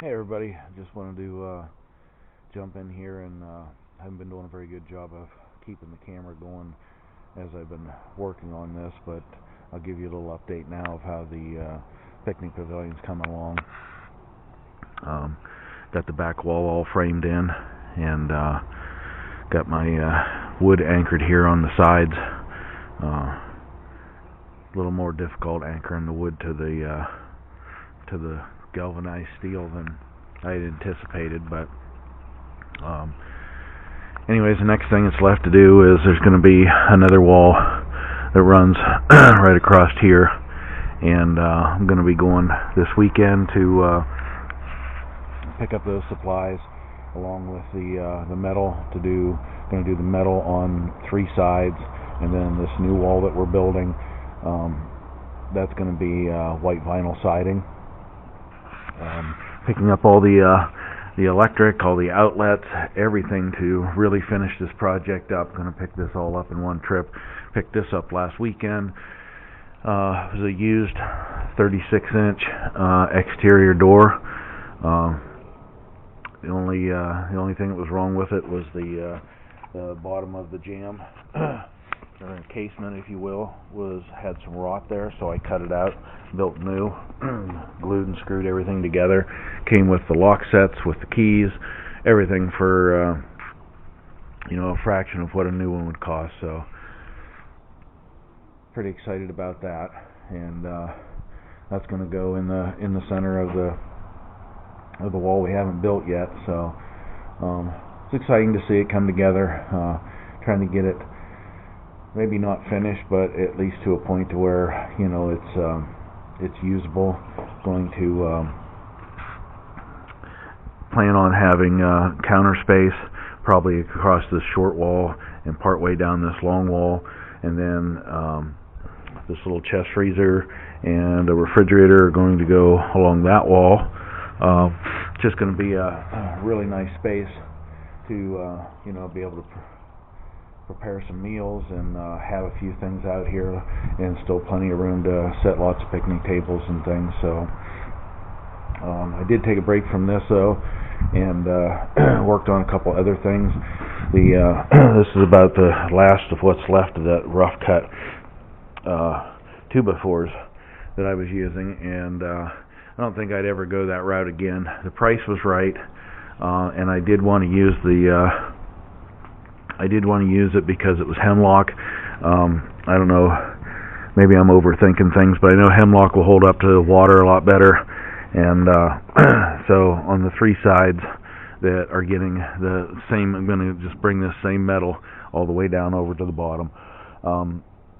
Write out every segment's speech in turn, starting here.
Hey everybody, just wanted to jump in here and haven't been doing a very good job of keeping the camera going as I've been working on this, but I'll give you a little update now of how the picnic pavilion's coming along. Got the back wall all framed in and got my wood anchored here on the sides. A little more difficult anchoring the wood to the galvanized steel than I had anticipated, but anyways, the next thing that's left to do is there's going to be another wall that runs right across here, and I'm going to be going this weekend to pick up those supplies along with the metal going to do the metal on three sides, and then this new wall that we're building, that's going to be white vinyl siding. Picking up all the electric, all the outlets, everything to really finish this project up. Going to pick this all up in one trip. Picked this up last weekend. It was a used 36-inch exterior door. The only thing that was wrong with it was the bottom of the jamb. Casement, if you will, had some rot there, so I cut it out, built new, glued and screwed everything together. Came with the lock sets, with the keys, everything for a fraction of what a new one would cost. So pretty excited about that, and that's going to go in the center of the wall we haven't built yet. So it's exciting to see it come together. Trying to get it maybe not finished, but at least to a point to where it's usable. Going to plan on having counter space probably across this short wall and partway down this long wall, and then this little chest freezer and a refrigerator are going to go along that wall. Just going to be a really nice space to be able to prepare some meals and have a few things out here, and still plenty of room to set lots of picnic tables and things. So I did take a break from this though, and worked on a couple other things. This is about the last of what's left of that rough cut 2x4s that I was using, and I don't think I'd ever go that route again. The price was right, and I did want to use it because it was hemlock. I don't know, maybe I'm overthinking things, but I know hemlock will hold up to the water a lot better. And so on the three sides that are getting the same, I'm going to just bring this same metal all the way down over to the bottom.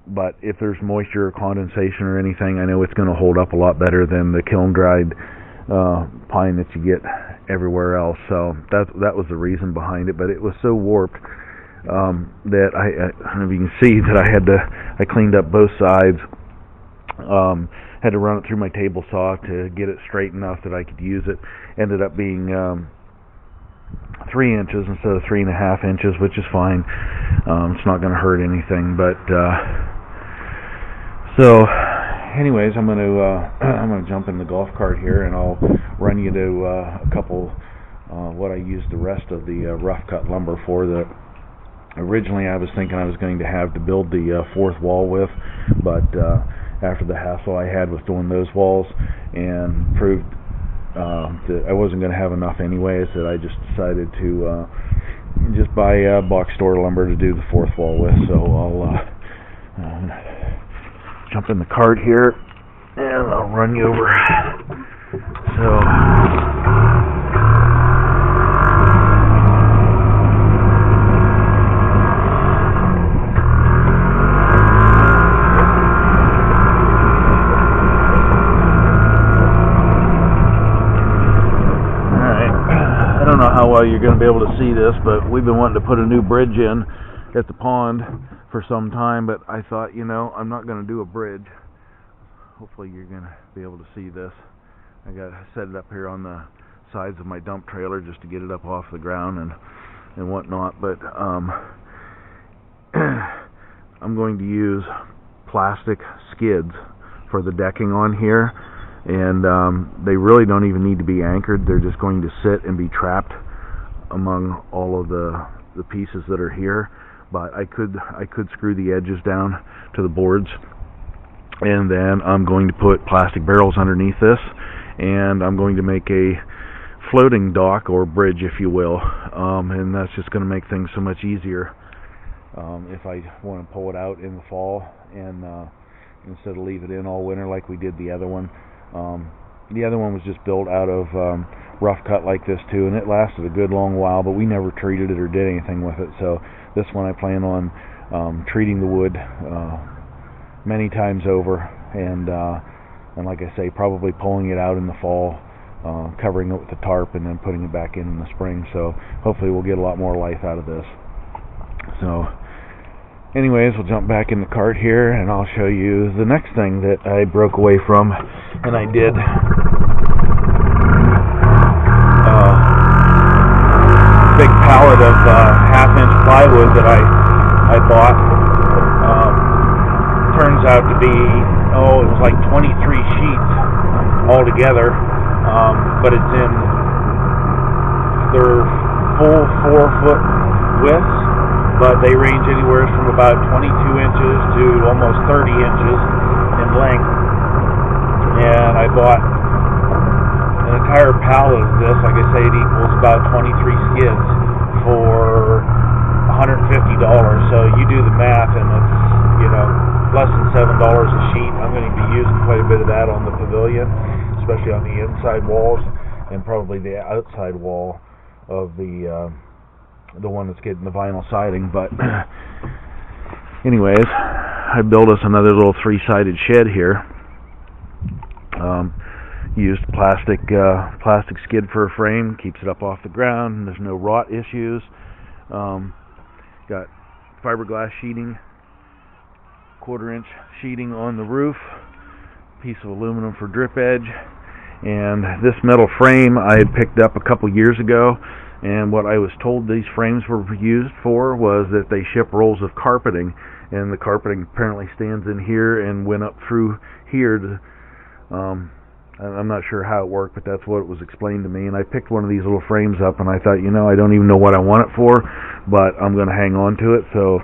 But if there's moisture or condensation or anything, I know it's going to hold up a lot better than the kiln-dried pine that you get everywhere else. So that was the reason behind it. But it was so warped that I don't know if you can see that I cleaned up both sides. Had to run it through my table saw to get it straight enough that I could use it. Ended up being 3 inches instead of 3.5 inches, which is fine. It's not going to hurt anything. But so, anyways, I'm going to jump in the golf cart here, and I'll run you to a couple what I used the rest of the rough cut lumber for. That originally I was thinking I was going to have to build the fourth wall with, but after the hassle I had with doing those walls and proved that I wasn't going to have enough anyways, that I just decided to just buy box store lumber to do the fourth wall with. So I'll jump in the cart here and I'll run you over. How well you're going to be able to see this, but we've been wanting to put a new bridge in at the pond for some time, but I thought, I'm not going to do a bridge. Hopefully you're going to be able to see this. I got to set it up here on the sides of my dump trailer just to get it up off the ground and whatnot, but I'm going to use plastic skids for the decking on here. and they really don't even need to be anchored. They're just going to sit and be trapped among all of the pieces that are here. But I could screw the edges down to the boards, and then I'm going to put plastic barrels underneath this, and I'm going to make a floating dock or bridge, if you will, and that's just going to make things so much easier if I want to pull it out in the fall, and instead of leave it in all winter like we did the other one. The other one was just built out of rough cut like this too, and it lasted a good long while, but we never treated it or did anything with it. So this one I plan on treating the wood many times over, and like I say, probably pulling it out in the fall, covering it with the tarp, and then putting it back in the spring. So hopefully we'll get a lot more life out of this. So anyways, we'll jump back in the cart here, and I'll show you the next thing that I broke away from, and I did big pallet of half-inch plywood that I bought. Turns out to be, it was like 23 sheets altogether, but it's in their full 4-foot widths, but they range anywhere from about 22 inches to almost 30 inches in length. And I bought an entire pallet of this. Like I say, it equals about 23 skids for $150. So you do the math, and it's, less than $7 a sheet. I'm going to be using quite a bit of that on the pavilion, especially on the inside walls, and probably the outside wall of the one that's getting the vinyl siding. But anyways, I built us another little 3-sided shed here. Used plastic skid for a frame, keeps it up off the ground, and there's no rot issues. Got fiberglass sheeting, 1/4-inch sheeting on the roof, piece of aluminum for drip edge, and this metal frame I had picked up a couple years ago. And what I was told these frames were used for was that they ship rolls of carpeting, and the carpeting apparently stands in here and went up through here to, I'm not sure how it worked, but that's what it was explained to me. And I picked one of these little frames up, and I thought, I don't even know what I want it for, but I'm going to hang on to it. So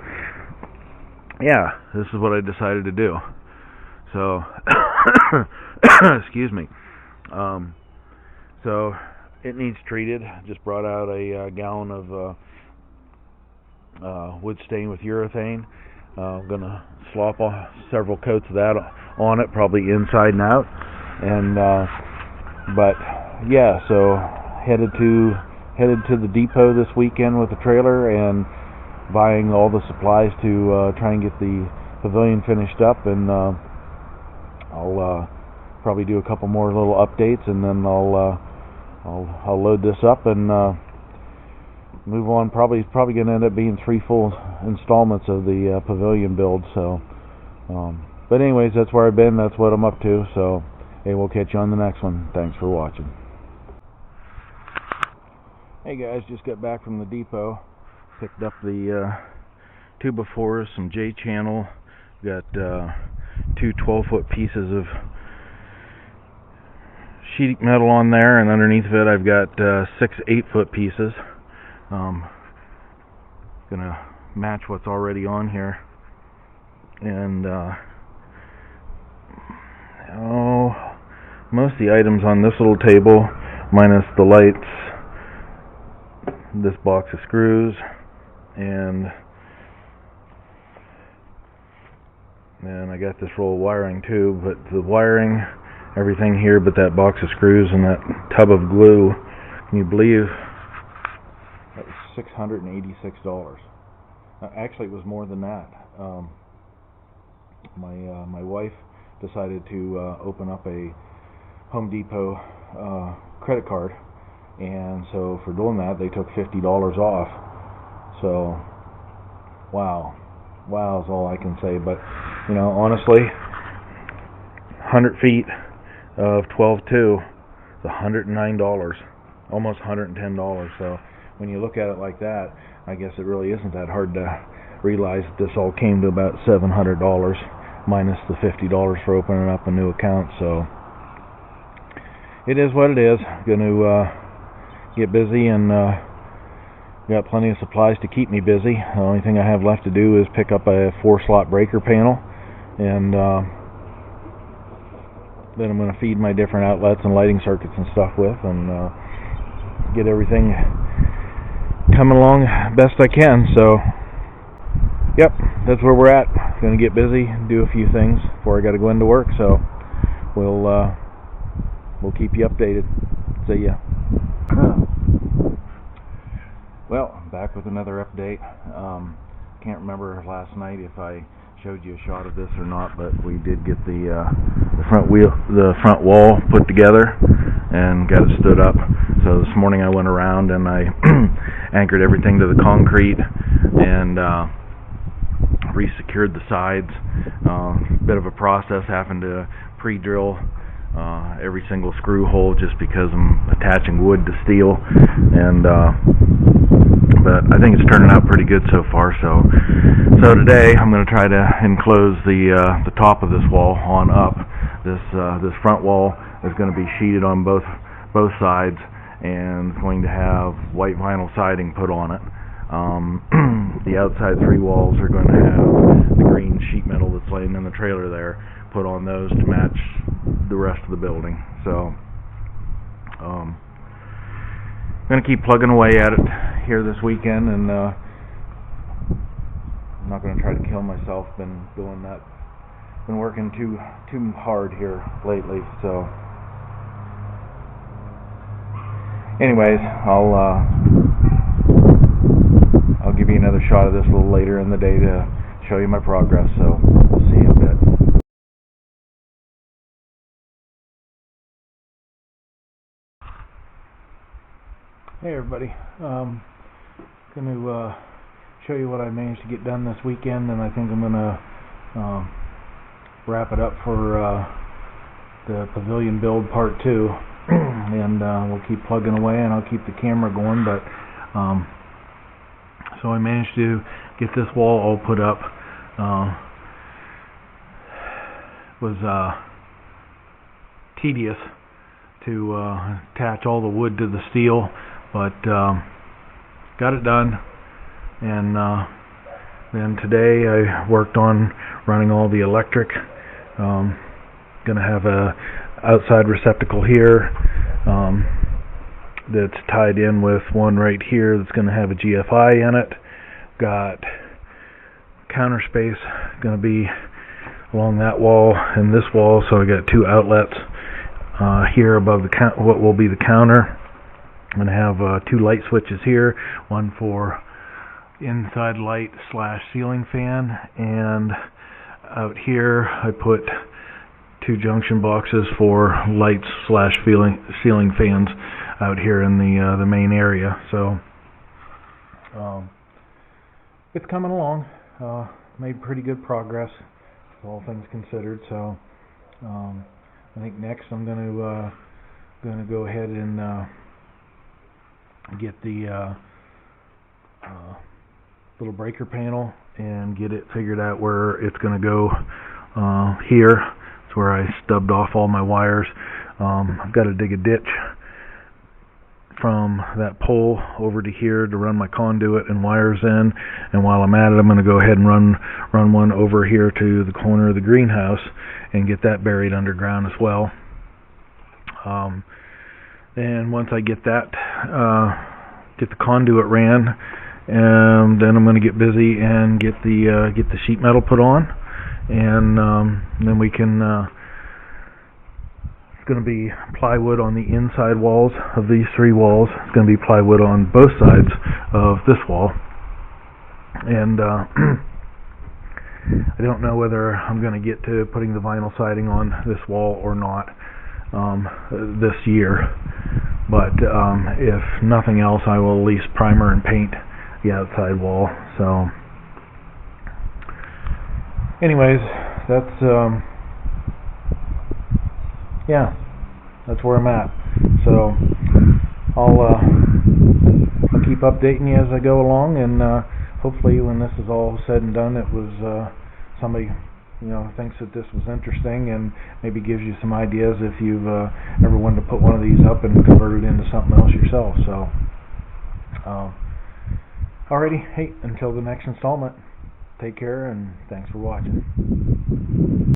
yeah, this is what I decided to do. So excuse me. So it needs treated. Just brought out a gallon of wood stain with urethane. I'm going to slop off several coats of that on it, probably inside and out. And but yeah, so headed to the depot this weekend with the trailer and buying all the supplies to try and get the pavilion finished up. And I'll probably do a couple more little updates, and then I'll load this up and move on. Probably going to end up being 3 full installments of the pavilion build. So, but anyways, that's where I've been. That's what I'm up to. So, hey, we'll catch you on the next one. Thanks for watching. Hey guys, just got back from the depot. Picked up the 2x4s, some J-channel. Got 2 12-foot pieces of sheet metal on there, and underneath of it I've got 6 8-foot pieces. Gonna match what's already on here, and most of the items on this little table, minus the lights, this box of screws, and I got this roll of wiring too. But the wiring, everything here but that box of screws and that tub of glue, can you believe that was $686? Actually, it was more than that. My wife decided to open up a Home Depot credit card, and so for doing that they took $50 off. So wow is all I can say. But honestly, 100 feet of 12.2 is $109, almost $110. So when you look at it like that, I guess it really isn't that hard to realize that this all came to about $700 minus the $50 for opening up a new account. So it is what it is. Going to get busy, and got plenty of supplies to keep me busy. The only thing I have left to do is pick up a 4-slot breaker panel, and then I'm going to feed my different outlets and lighting circuits and stuff with, and get everything coming along best I can. So yep, that's where we're at. Going to get busy, do a few things before I got to go into work, so we'll keep you updated. See ya. Well, I'm back with another update. Can't remember last night if I showed you a shot of this or not, but we did get the front wall put together and got it stood up. So this morning I went around and I anchored everything to the concrete and re-secured the sides. Bit of a process, having to pre-drill every single screw hole just because I'm attaching wood to steel, and but I think it's turning out pretty good so far. So today I'm going to try to enclose the top of this wall on up. This front wall is going to be sheeted on both sides, and it's going to have white vinyl siding put on it. The outside 3 walls are going to have the green sheet metal that's laying in the trailer there put on those to match the rest of the building. So I'm going to keep plugging away at it here this weekend, and I'm not going to try to kill myself. Been working too hard here lately. So anyways, I'll give you another shot of this a little later in the day to show you my progress. So we'll see you in a bit. Hey everybody, going to show you what I managed to get done this weekend, and I think I'm going to wrap it up for the pavilion build part 2, and we'll keep plugging away and I'll keep the camera going. But so I managed to get this wall all put up. Was tedious to attach all the wood to the steel, but got it done. And then today I worked on running all the electric. Gonna have a outside receptacle here that's tied in with one right here that's going to have a GFI in it. Got counter space going to be along that wall and this wall, so I got 2 outlets here above what will be the counter. I'm going to have 2 light switches here, one for inside light / ceiling fan, and out here I put 2 junction boxes for lights / ceiling fans out here in the main area. So it's coming along. Made pretty good progress, all things considered. So I think next I'm going to go ahead and get the little breaker panel and get it figured out where it's going to go. Here it's where I stubbed off all my wires. I've got to dig a ditch from that pole over to here to run my conduit and wires in, and while I'm at it I'm going to go ahead and run one over here to the corner of the greenhouse and get that buried underground as well. And once I get that, get the conduit ran, and then I'm going to get busy and get the sheet metal put on, and then we can going to be plywood on the inside walls of these 3 walls. It's going to be plywood on both sides of this wall, and I don't know whether I'm going to get to putting the vinyl siding on this wall or not this year, but if nothing else I will at least primer and paint the outside wall. So anyways, that's yeah, that's where I'm at. So I'll keep updating you as I go along, and hopefully when this is all said and done, it was somebody thinks that this was interesting and maybe gives you some ideas if you've ever wanted to put one of these up and convert it into something else yourself. So, alrighty, hey, until the next installment, take care and thanks for watching.